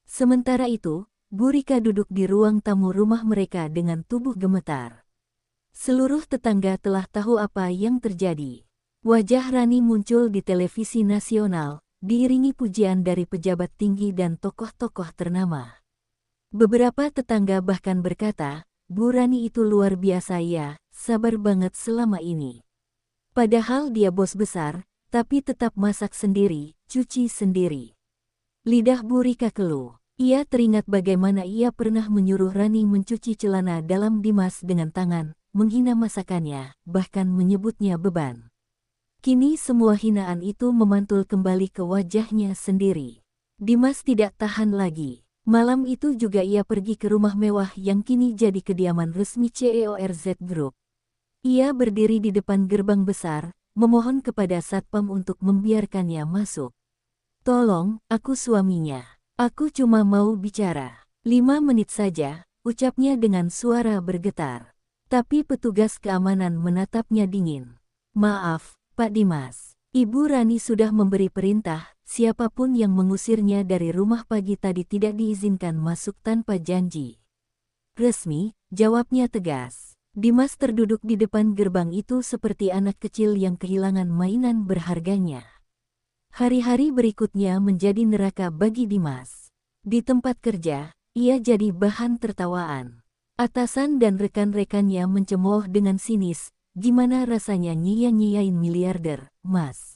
Sementara itu, Bu Rika duduk di ruang tamu rumah mereka dengan tubuh gemetar. Seluruh tetangga telah tahu apa yang terjadi. Wajah Rani muncul di televisi nasional, diiringi pujian dari pejabat tinggi dan tokoh-tokoh ternama. Beberapa tetangga bahkan berkata, "Bu Rani itu luar biasa ya, sabar banget selama ini. Padahal dia bos besar, tapi tetap masak sendiri, cuci sendiri." Lidah Bu Rika keluh. Ia teringat bagaimana ia pernah menyuruh Rani mencuci celana dalam Dimas dengan tangan, menghina masakannya, bahkan menyebutnya beban. Kini semua hinaan itu memantul kembali ke wajahnya sendiri. Dimas tidak tahan lagi. Malam itu juga ia pergi ke rumah mewah yang kini jadi kediaman resmi CEORZ Group. Ia berdiri di depan gerbang besar, memohon kepada satpam untuk membiarkannya masuk. "Tolong, aku suaminya. Aku cuma mau bicara. 5 menit saja," ucapnya dengan suara bergetar. Tapi petugas keamanan menatapnya dingin. "Maaf, Pak Dimas. Ibu Rani sudah memberi perintah, siapapun yang mengusirnya dari rumah pagi tadi tidak diizinkan masuk tanpa janji." "Resmi," jawabnya tegas. Dimas terduduk di depan gerbang itu seperti anak kecil yang kehilangan mainan berharganya. Hari-hari berikutnya menjadi neraka bagi Dimas. Di tempat kerja, ia jadi bahan tertawaan. Atasan dan rekan-rekannya mencemooh dengan sinis, gimana rasanya nyia-nyiain miliarder, Mas.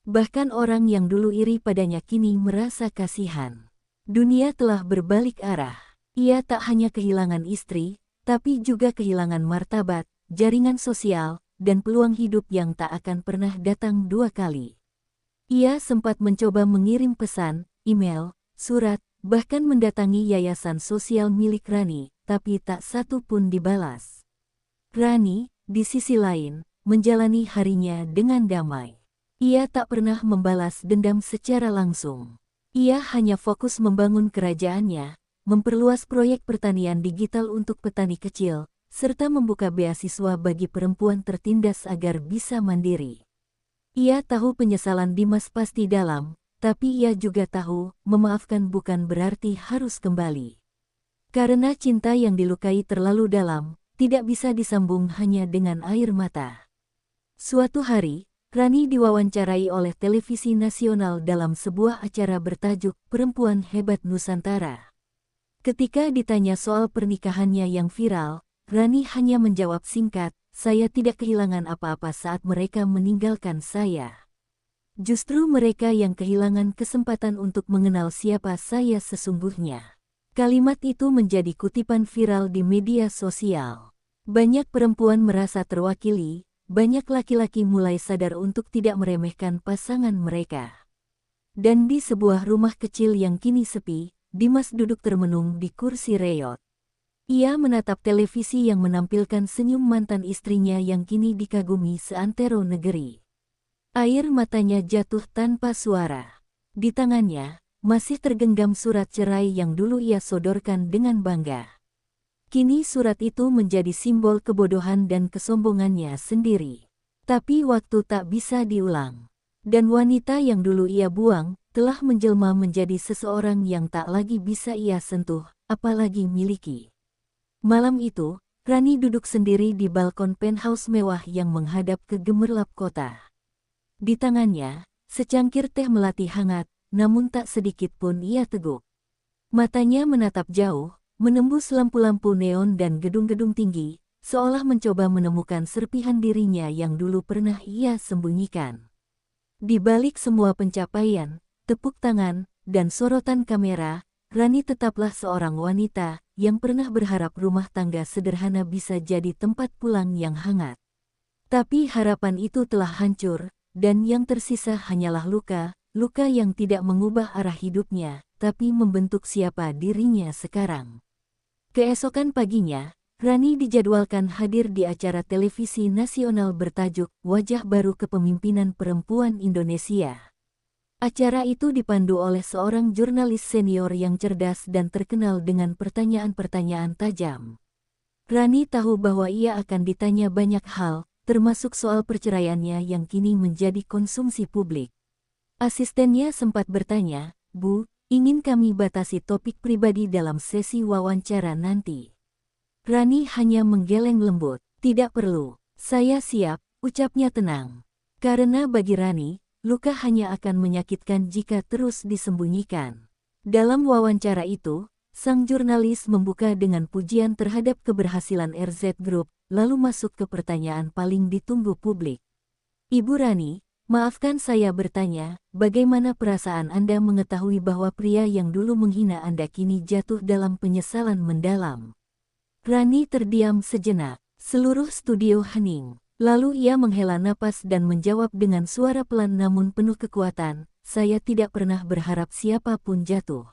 Bahkan orang yang dulu iri padanya kini merasa kasihan. Dunia telah berbalik arah. Ia tak hanya kehilangan istri, tapi juga kehilangan martabat, jaringan sosial, dan peluang hidup yang tak akan pernah datang 2 kali. Ia sempat mencoba mengirim pesan, email, surat, bahkan mendatangi yayasan sosial milik Rani, tapi tak satu pun dibalas. Rani, di sisi lain, menjalani harinya dengan damai. Ia tak pernah membalas dendam secara langsung. Ia hanya fokus membangun kerajaannya, memperluas proyek pertanian digital untuk petani kecil, serta membuka beasiswa bagi perempuan tertindas agar bisa mandiri. Ia tahu penyesalan Dimas pasti dalam, tapi ia juga tahu, memaafkan bukan berarti harus kembali. Karena cinta yang dilukai terlalu dalam, tidak bisa disambung hanya dengan air mata. Suatu hari, Rani diwawancarai oleh televisi nasional dalam sebuah acara bertajuk Perempuan Hebat Nusantara. Ketika ditanya soal pernikahannya yang viral, Rani hanya menjawab singkat, "Saya tidak kehilangan apa-apa saat mereka meninggalkan saya. Justru mereka yang kehilangan kesempatan untuk mengenal siapa saya sesungguhnya." Kalimat itu menjadi kutipan viral di media sosial. Banyak perempuan merasa terwakili, banyak laki-laki mulai sadar untuk tidak meremehkan pasangan mereka. Dan di sebuah rumah kecil yang kini sepi, Dimas duduk termenung di kursi reot. Ia menatap televisi yang menampilkan senyum mantan istrinya yang kini dikagumi seantero negeri. Air matanya jatuh tanpa suara. Di tangannya, masih tergenggam surat cerai yang dulu ia sodorkan dengan bangga. Kini surat itu menjadi simbol kebodohan dan kesombongannya sendiri. Tapi waktu tak bisa diulang. Dan wanita yang dulu ia buang, telah menjelma menjadi seseorang yang tak lagi bisa ia sentuh, apalagi miliki. Malam itu, Rani duduk sendiri di balkon penthouse mewah yang menghadap ke gemerlap kota. Di tangannya, secangkir teh melati hangat, namun tak sedikit pun ia teguk. Matanya menatap jauh, menembus lampu-lampu neon dan gedung-gedung tinggi, seolah mencoba menemukan serpihan dirinya yang dulu pernah ia sembunyikan. Di balik semua pencapaian, tepuk tangan, dan sorotan kamera, Rani tetaplah seorang wanita yang pernah berharap rumah tangga sederhana bisa jadi tempat pulang yang hangat. Tapi harapan itu telah hancur, dan yang tersisa hanyalah luka, luka yang tidak mengubah arah hidupnya, tapi membentuk siapa dirinya sekarang. Keesokan paginya, Rani dijadwalkan hadir di acara televisi nasional bertajuk Wajah Baru Kepemimpinan Perempuan Indonesia. Acara itu dipandu oleh seorang jurnalis senior yang cerdas dan terkenal dengan pertanyaan-pertanyaan tajam. Rani tahu bahwa ia akan ditanya banyak hal, termasuk soal perceraiannya yang kini menjadi konsumsi publik. Asistennya sempat bertanya, "Bu, ingin kami batasi topik pribadi dalam sesi wawancara nanti?" Rani hanya menggeleng lembut, "Tidak perlu, saya siap," ucapnya tenang. Karena bagi Rani, luka hanya akan menyakitkan jika terus disembunyikan. Dalam wawancara itu, sang jurnalis membuka dengan pujian terhadap keberhasilan RZ Group, lalu masuk ke pertanyaan paling ditunggu publik. "Ibu Rani, maafkan saya bertanya, bagaimana perasaan Anda mengetahui bahwa pria yang dulu menghina Anda kini jatuh dalam penyesalan mendalam?" Rani terdiam sejenak, seluruh studio hening. Lalu ia menghela napas dan menjawab dengan suara pelan namun penuh kekuatan, "Saya tidak pernah berharap siapapun jatuh.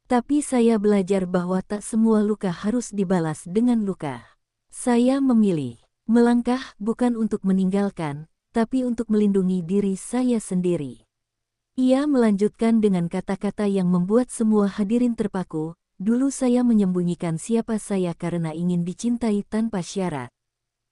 Tapi saya belajar bahwa tak semua luka harus dibalas dengan luka. Saya memilih melangkah bukan untuk meninggalkan, tapi untuk melindungi diri saya sendiri." Ia melanjutkan dengan kata-kata yang membuat semua hadirin terpaku, "Dulu saya menyembunyikan siapa saya karena ingin dicintai tanpa syarat.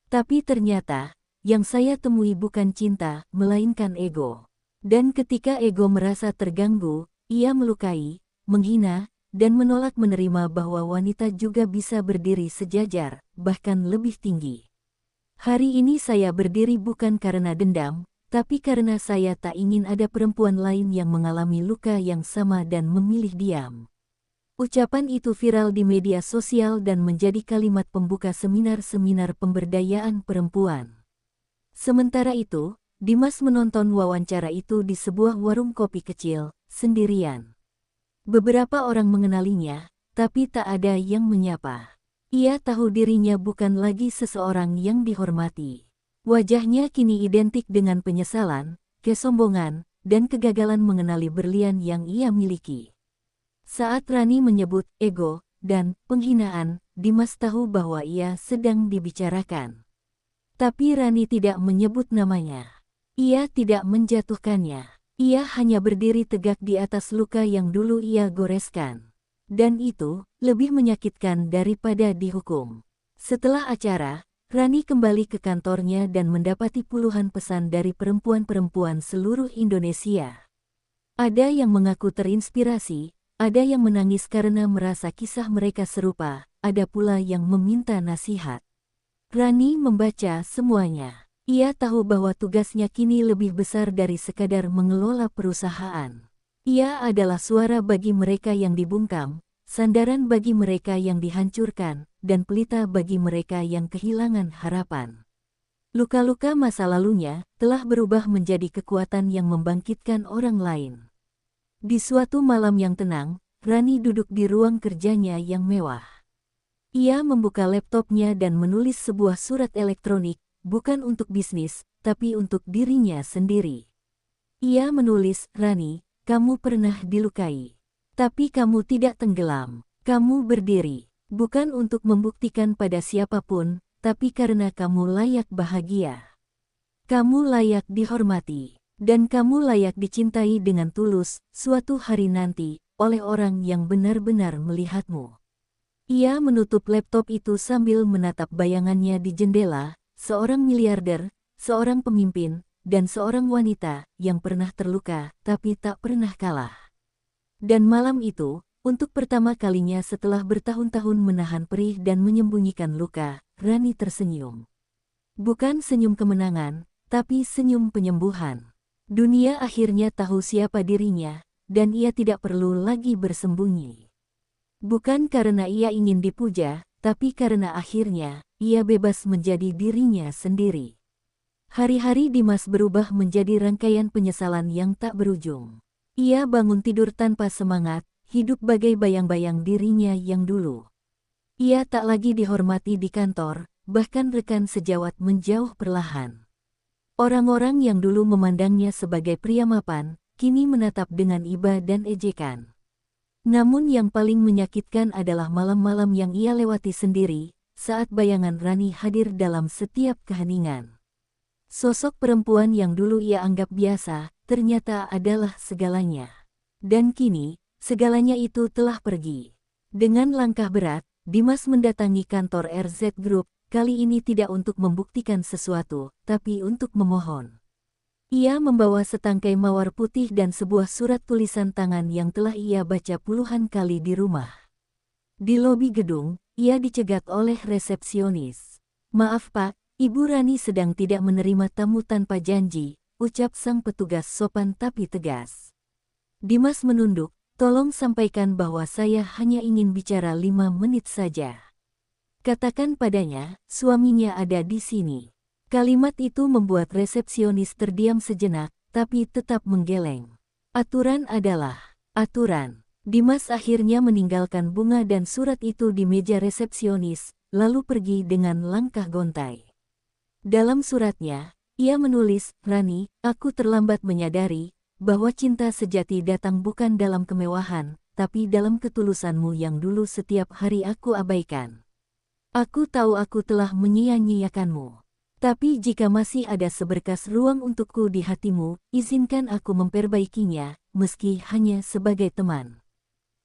Tapi ternyata, yang saya temui bukan cinta, melainkan ego. Dan ketika ego merasa terganggu, ia melukai, menghina, dan menolak menerima bahwa wanita juga bisa berdiri sejajar, bahkan lebih tinggi. Hari ini saya berdiri bukan karena dendam, tapi karena saya tak ingin ada perempuan lain yang mengalami luka yang sama dan memilih diam." Ucapan itu viral di media sosial dan menjadi kalimat pembuka seminar-seminar pemberdayaan perempuan. Sementara itu, Dimas menonton wawancara itu di sebuah warung kopi kecil, sendirian. Beberapa orang mengenalinya, tapi tak ada yang menyapa. Ia tahu dirinya bukan lagi seseorang yang dihormati. Wajahnya kini identik dengan penyesalan, kesombongan, dan kegagalan mengenali berlian yang ia miliki. Saat Rani menyebut ego dan penghinaan, Dimas tahu bahwa ia sedang dibicarakan. Tapi Rani tidak menyebut namanya. Ia tidak menjatuhkannya. Ia hanya berdiri tegak di atas luka yang dulu ia goreskan. Dan itu lebih menyakitkan daripada dihukum. Setelah acara, Rani kembali ke kantornya dan mendapati puluhan pesan dari perempuan-perempuan seluruh Indonesia. Ada yang mengaku terinspirasi, ada yang menangis karena merasa kisah mereka serupa, ada pula yang meminta nasihat. Rani membaca semuanya. Ia tahu bahwa tugasnya kini lebih besar dari sekadar mengelola perusahaan. Ia adalah suara bagi mereka yang dibungkam, sandaran bagi mereka yang dihancurkan, dan pelita bagi mereka yang kehilangan harapan. Luka-luka masa lalunya telah berubah menjadi kekuatan yang membangkitkan orang lain. Di suatu malam yang tenang, Rani duduk di ruang kerjanya yang mewah. Ia membuka laptopnya dan menulis sebuah surat elektronik, bukan untuk bisnis, tapi untuk dirinya sendiri. Ia menulis, "Rani, kamu pernah dilukai. Tapi kamu tidak tenggelam. Kamu berdiri, bukan untuk membuktikan pada siapapun, tapi karena kamu layak bahagia. Kamu layak dihormati. Dan kamu layak dicintai dengan tulus, suatu hari nanti, oleh orang yang benar-benar melihatmu." Ia menutup laptop itu sambil menatap bayangannya di jendela, seorang miliarder, seorang pemimpin, dan seorang wanita yang pernah terluka, tapi tak pernah kalah. Dan malam itu, untuk pertama kalinya setelah bertahun-tahun menahan perih dan menyembunyikan luka, Rani tersenyum. Bukan senyum kemenangan, tapi senyum penyembuhan. Dunia akhirnya tahu siapa dirinya, dan ia tidak perlu lagi bersembunyi. Bukan karena ia ingin dipuja, tapi karena akhirnya, ia bebas menjadi dirinya sendiri. Hari-hari Dimas berubah menjadi rangkaian penyesalan yang tak berujung. Ia bangun tidur tanpa semangat, hidup bagai bayang-bayang dirinya yang dulu. Ia tak lagi dihormati di kantor, bahkan rekan sejawat menjauh perlahan. Orang-orang yang dulu memandangnya sebagai pria mapan, kini menatap dengan iba dan ejekan. Namun yang paling menyakitkan adalah malam-malam yang ia lewati sendiri, saat bayangan Rani hadir dalam setiap keheningan. Sosok perempuan yang dulu ia anggap biasa, ternyata adalah segalanya. Dan kini, segalanya itu telah pergi. Dengan langkah berat, Dimas mendatangi kantor RZ Group, kali ini tidak untuk membuktikan sesuatu, tapi untuk memohon. Ia membawa setangkai mawar putih dan sebuah surat tulisan tangan yang telah ia baca puluhan kali di rumah. Di lobi gedung, ia dicegat oleh resepsionis. "Maaf Pak, Ibu Rani sedang tidak menerima tamu tanpa janji," ucap sang petugas sopan tapi tegas. Dimas menunduk, "Tolong sampaikan bahwa saya hanya ingin bicara 5 menit saja. Katakan padanya, suaminya ada di sini." Kalimat itu membuat resepsionis terdiam sejenak, tapi tetap menggeleng. Aturan adalah aturan. Dimas akhirnya meninggalkan bunga dan surat itu di meja resepsionis, lalu pergi dengan langkah gontai. Dalam suratnya, ia menulis, "Rani, aku terlambat menyadari bahwa cinta sejati datang bukan dalam kemewahan, tapi dalam ketulusanmu yang dulu setiap hari aku abaikan. Aku tahu aku telah menyia-nyiakanmu. Tapi jika masih ada seberkas ruang untukku di hatimu, izinkan aku memperbaikinya, meski hanya sebagai teman."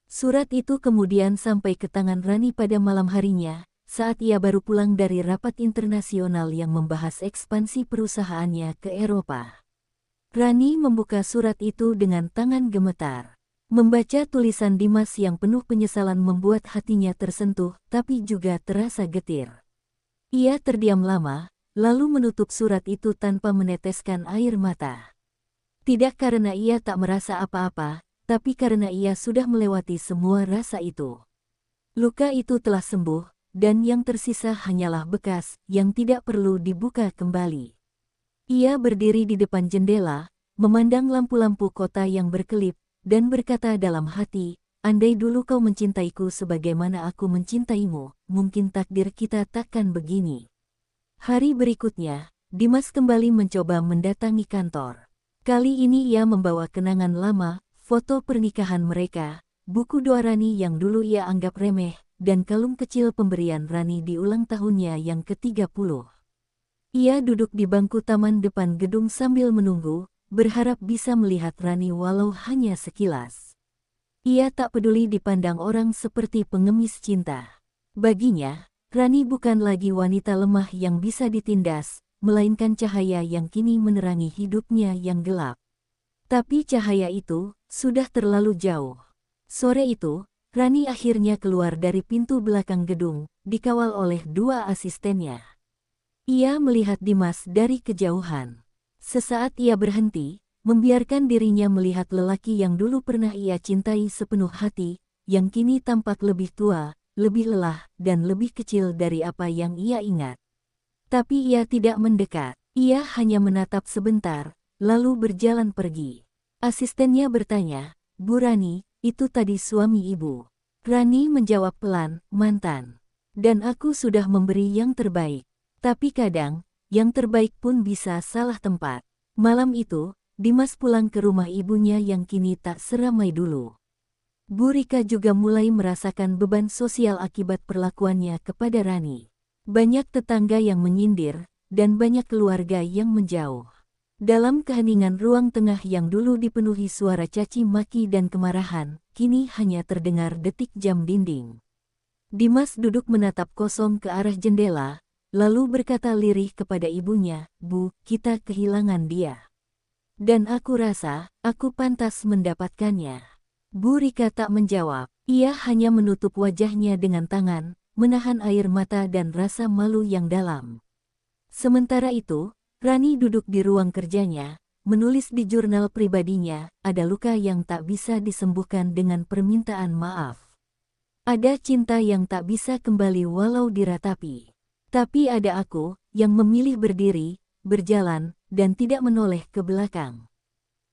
Surat itu kemudian sampai ke tangan Rani pada malam harinya, saat ia baru pulang dari rapat internasional yang membahas ekspansi perusahaannya ke Eropa. Rani membuka surat itu dengan tangan gemetar. Membaca tulisan Dimas yang penuh penyesalan membuat hatinya tersentuh, tapi juga terasa getir. Ia terdiam lama, lalu menutup surat itu tanpa meneteskan air mata. Tidak karena ia tak merasa apa-apa, tapi karena ia sudah melewati semua rasa itu. Luka itu telah sembuh, dan yang tersisa hanyalah bekas yang tidak perlu dibuka kembali. Ia berdiri di depan jendela, memandang lampu-lampu kota yang berkelip, dan berkata dalam hati, "Andai dulu kau mencintaiku sebagaimana aku mencintaimu, mungkin takdir kita takkan begini." Hari berikutnya, Dimas kembali mencoba mendatangi kantor. Kali ini ia membawa kenangan lama, foto pernikahan mereka, buku doa Rani yang dulu ia anggap remeh, dan kalung kecil pemberian Rani di ulang tahunnya yang ke-30. Ia duduk di bangku taman depan gedung sambil menunggu, berharap bisa melihat Rani walau hanya sekilas. Ia tak peduli dipandang orang seperti pengemis cinta. Baginya, Rani bukan lagi wanita lemah yang bisa ditindas, melainkan cahaya yang kini menerangi hidupnya yang gelap. Tapi cahaya itu sudah terlalu jauh. Sore itu, Rani akhirnya keluar dari pintu belakang gedung, dikawal oleh 2 asistennya. Ia melihat Dimas dari kejauhan. Sesaat ia berhenti, membiarkan dirinya melihat lelaki yang dulu pernah ia cintai sepenuh hati, yang kini tampak lebih tua, lebih lelah, dan lebih kecil dari apa yang ia ingat. Tapi ia tidak mendekat, ia hanya menatap sebentar, lalu berjalan pergi. Asistennya bertanya, "Bu Rani, itu tadi suami ibu?" Rani menjawab pelan, "Mantan. Dan aku sudah memberi yang terbaik. Tapi kadang, yang terbaik pun bisa salah tempat." Malam itu, Dimas pulang ke rumah ibunya yang kini tak seramai dulu. Bu Rika juga mulai merasakan beban sosial akibat perlakuannya kepada Rani. Banyak tetangga yang menyindir, dan banyak keluarga yang menjauh. Dalam keheningan ruang tengah yang dulu dipenuhi suara caci maki dan kemarahan, kini hanya terdengar detik jam dinding. Dimas duduk menatap kosong ke arah jendela, lalu berkata lirih kepada ibunya, "Bu, kita kehilangan dia. Dan aku rasa, aku pantas mendapatkannya." Bu Rika tak menjawab, ia hanya menutup wajahnya dengan tangan, menahan air mata dan rasa malu yang dalam. Sementara itu, Rani duduk di ruang kerjanya, menulis di jurnal pribadinya, "Ada luka yang tak bisa disembuhkan dengan permintaan maaf. Ada cinta yang tak bisa kembali walau diratapi. Tapi ada aku, yang memilih berdiri, berjalan, dan tidak menoleh ke belakang.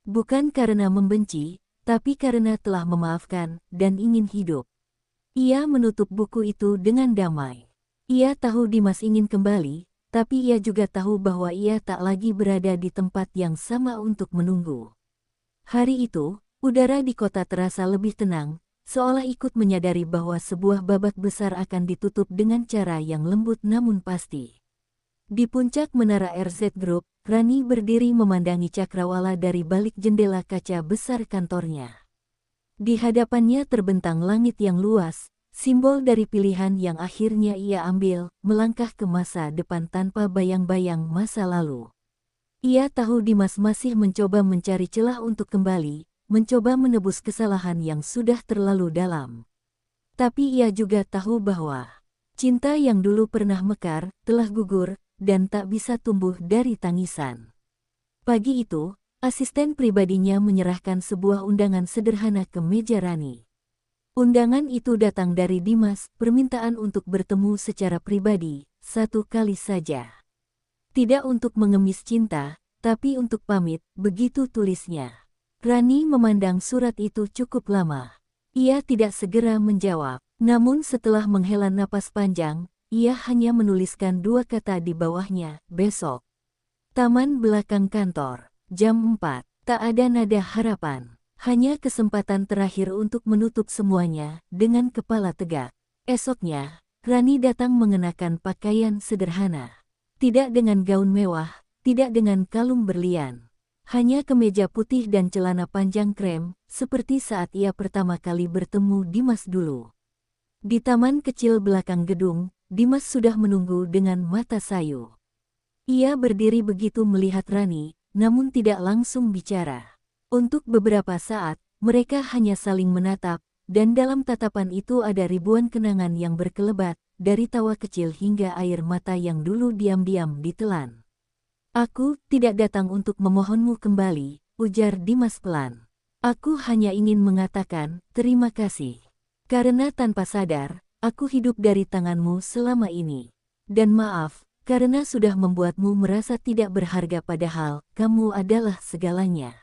Bukan karena membenci, tapi karena telah memaafkan dan ingin hidup. Ia menutup buku itu dengan damai. Ia tahu Dimas ingin kembali, tapi ia juga tahu bahwa ia tak lagi berada di tempat yang sama untuk menunggu. Hari itu, udara di kota terasa lebih tenang, seolah ikut menyadari bahwa sebuah babak besar akan ditutup dengan cara yang lembut namun pasti. Di puncak menara RZ Group, Rani berdiri memandangi cakrawala dari balik jendela kaca besar kantornya. Di hadapannya terbentang langit yang luas, simbol dari pilihan yang akhirnya ia ambil, melangkah ke masa depan tanpa bayang-bayang masa lalu. Ia tahu Dimas masih mencoba mencari celah untuk kembali, mencoba menebus kesalahan yang sudah terlalu dalam. Tapi ia juga tahu bahwa cinta yang dulu pernah mekar, telah gugur, dan tak bisa tumbuh dari tangisan. Pagi itu, asisten pribadinya menyerahkan sebuah undangan sederhana ke meja Rani. Undangan itu datang dari Dimas, permintaan untuk bertemu secara pribadi, satu kali saja. Tidak untuk mengemis cinta, tapi untuk pamit, begitu tulisnya. Rani memandang surat itu cukup lama. Ia tidak segera menjawab, namun setelah menghela napas panjang, ia hanya menuliskan dua kata di bawahnya, besok. Taman belakang kantor, jam 4, tak ada nada harapan. Hanya kesempatan terakhir untuk menutup semuanya, dengan kepala tegak. Esoknya, Rani datang mengenakan pakaian sederhana. Tidak dengan gaun mewah, tidak dengan kalung berlian. Hanya kemeja putih dan celana panjang krem, seperti saat ia pertama kali bertemu Dimas dulu. Di taman kecil belakang gedung, Dimas sudah menunggu dengan mata sayu. Ia berdiri begitu melihat Rani, namun tidak langsung bicara. Untuk beberapa saat, mereka hanya saling menatap, dan dalam tatapan itu ada ribuan kenangan yang berkelebat, dari tawa kecil hingga air mata yang dulu diam-diam ditelan. Aku tidak datang untuk memohonmu kembali, ujar Dimas pelan. Aku hanya ingin mengatakan, terima kasih. Karena tanpa sadar, aku hidup dari tanganmu selama ini. Dan maaf, karena sudah membuatmu merasa tidak berharga padahal, kamu adalah segalanya.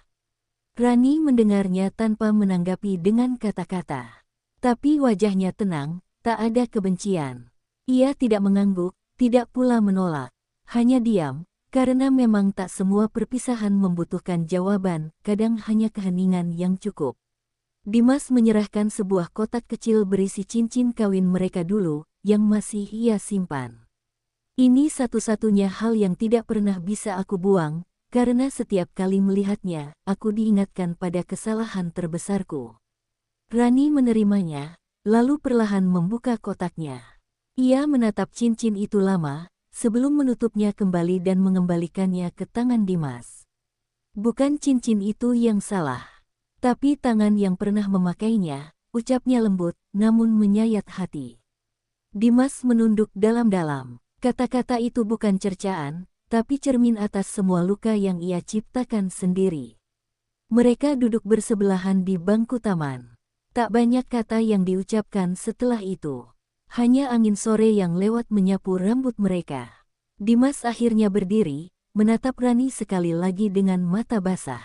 Rani mendengarnya tanpa menanggapi dengan kata-kata. Tapi wajahnya tenang, tak ada kebencian. Ia tidak mengangguk, tidak pula menolak. Hanya diam, karena memang tak semua perpisahan membutuhkan jawaban, kadang hanya keheningan yang cukup. Dimas menyerahkan sebuah kotak kecil berisi cincin kawin mereka dulu, yang masih ia simpan. Ini satu-satunya hal yang tidak pernah bisa aku buang, karena setiap kali melihatnya, aku diingatkan pada kesalahan terbesarku. Rani menerimanya, lalu perlahan membuka kotaknya. Ia menatap cincin itu lama, sebelum menutupnya kembali dan mengembalikannya ke tangan Dimas. Bukan cincin itu yang salah, tapi tangan yang pernah memakainya, ucapnya lembut, namun menyayat hati. Dimas menunduk dalam-dalam. Kata-kata itu bukan cercaan, tapi cermin atas semua luka yang ia ciptakan sendiri. Mereka duduk bersebelahan di bangku taman. Tak banyak kata yang diucapkan setelah itu. Hanya angin sore yang lewat menyapu rambut mereka. Dimas akhirnya berdiri, menatap Rani sekali lagi dengan mata basah.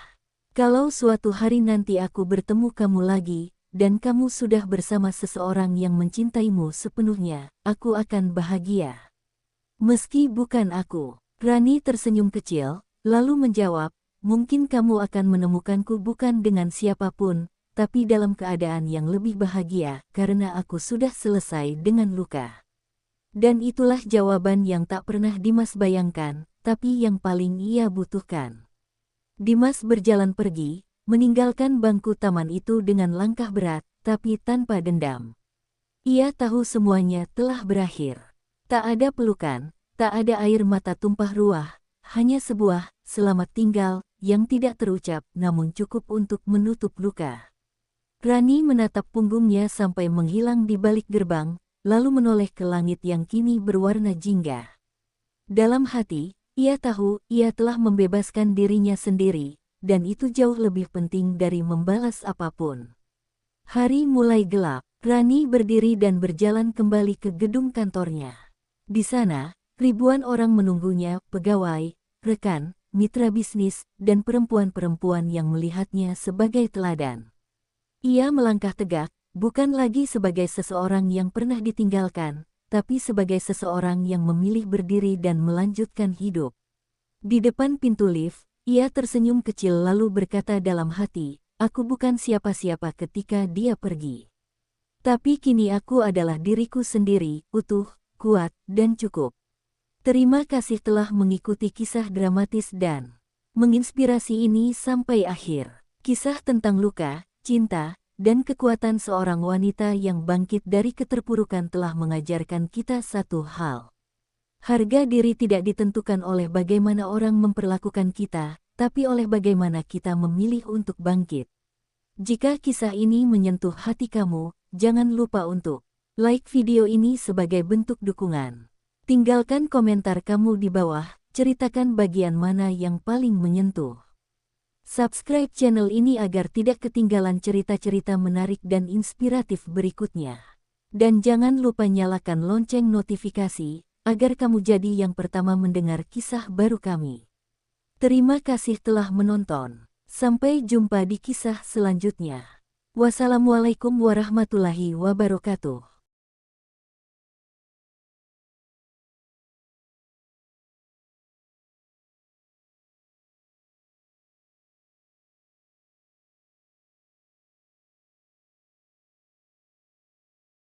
Kalau suatu hari nanti aku bertemu kamu lagi, dan kamu sudah bersama seseorang yang mencintaimu sepenuhnya, aku akan bahagia. Meski bukan aku. Rani tersenyum kecil, lalu menjawab, mungkin kamu akan menemukanku bukan dengan siapapun, tapi dalam keadaan yang lebih bahagia, karena aku sudah selesai dengan luka. Dan itulah jawaban yang tak pernah Dimas bayangkan, tapi yang paling ia butuhkan. Dimas berjalan pergi, meninggalkan bangku taman itu dengan langkah berat, tapi tanpa dendam. Ia tahu semuanya telah berakhir. Tak ada pelukan, tak ada air mata tumpah ruah, hanya sebuah selamat tinggal yang tidak terucap namun cukup untuk menutup luka. Rani menatap punggungnya sampai menghilang di balik gerbang, lalu menoleh ke langit yang kini berwarna jingga. Dalam hati, ia tahu ia telah membebaskan dirinya sendiri, dan itu jauh lebih penting dari membalas apapun. Hari mulai gelap, Rani berdiri dan berjalan kembali ke gedung kantornya. Di sana, ribuan orang menunggunya, pegawai, rekan, mitra bisnis, dan perempuan-perempuan yang melihatnya sebagai teladan. Ia melangkah tegak, bukan lagi sebagai seseorang yang pernah ditinggalkan, tapi sebagai seseorang yang memilih berdiri dan melanjutkan hidup. Di depan pintu lift, ia tersenyum kecil lalu berkata dalam hati, "Aku bukan siapa-siapa ketika dia pergi. Tapi kini aku adalah diriku sendiri, utuh, kuat, dan cukup." Terima kasih telah mengikuti kisah dramatis dan menginspirasi ini sampai akhir. Kisah tentang luka, cinta, dan kekuatan seorang wanita yang bangkit dari keterpurukan telah mengajarkan kita satu hal. Harga diri tidak ditentukan oleh bagaimana orang memperlakukan kita, tapi oleh bagaimana kita memilih untuk bangkit. Jika kisah ini menyentuh hati kamu, jangan lupa untuk like video ini sebagai bentuk dukungan. Tinggalkan komentar kamu di bawah, ceritakan bagian mana yang paling menyentuh. Subscribe channel ini agar tidak ketinggalan cerita-cerita menarik dan inspiratif berikutnya. Dan jangan lupa nyalakan lonceng notifikasi, agar kamu jadi yang pertama mendengar kisah baru kami. Terima kasih telah menonton. Sampai jumpa di kisah selanjutnya. Wassalamualaikum warahmatullahi wabarakatuh.